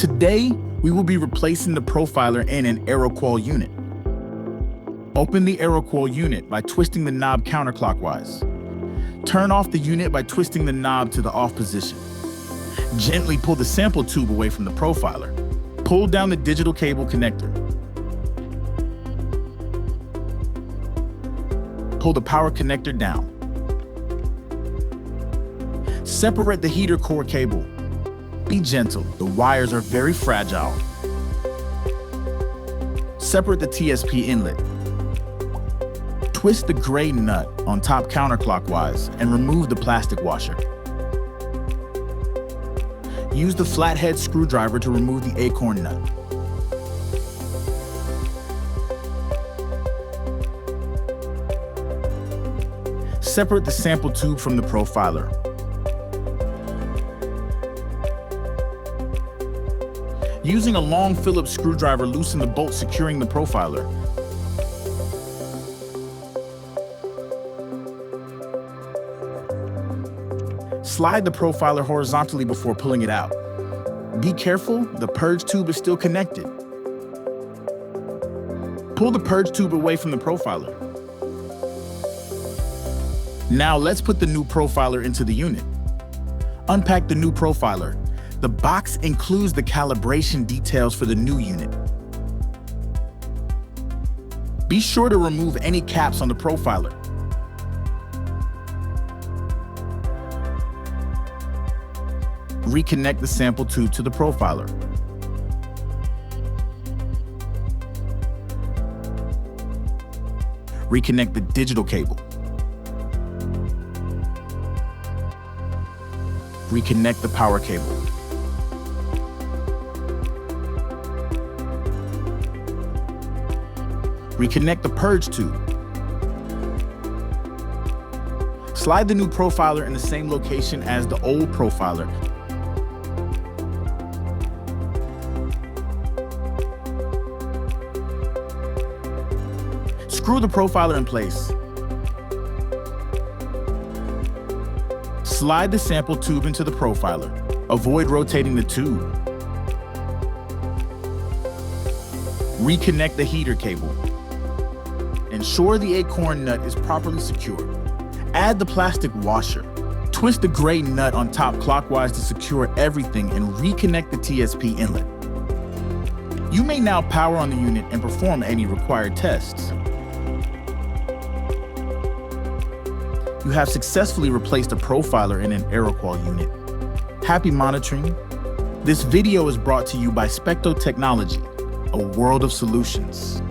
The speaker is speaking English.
Today, we will be replacing the profiler in an Aeroqual unit. Open the Aeroqual unit by twisting the knob counterclockwise. Turn off the unit by twisting the knob to the off position. Gently pull the sample tube away from the profiler. Pull down the digital cable connector. Pull the power connector down. Separate the heater core cable. Be gentle, the wires are very fragile. Separate the TSP inlet. Twist the gray nut on top counterclockwise and remove the plastic washer. Use the flathead screwdriver to remove the acorn nut. Separate the sample tube from the profiler. Using a long Phillips screwdriver, loosen the bolt securing the profiler. Slide the profiler horizontally before pulling it out. Be careful, the purge tube is still connected. Pull the purge tube away from the profiler. Now let's put the new profiler into the unit. Unpack the new profiler. The box includes the calibration details for the new unit. Be sure to remove any caps on the profiler. Reconnect the sample tube to the profiler. Reconnect the digital cable. Reconnect the power cable. Reconnect the purge tube. Slide the new profiler in the same location as the old profiler. Screw the profiler in place. Slide the sample tube into the profiler. Avoid rotating the tube. Reconnect the heater cable. Ensure the acorn nut is properly secured. Add the plastic washer. Twist the gray nut on top clockwise to secure everything and reconnect the TSP inlet. You may now power on the unit and perform any required tests. You have successfully replaced a profiler in an Aeroqual unit. Happy monitoring. This video is brought to you by Specto Technology, a world of solutions.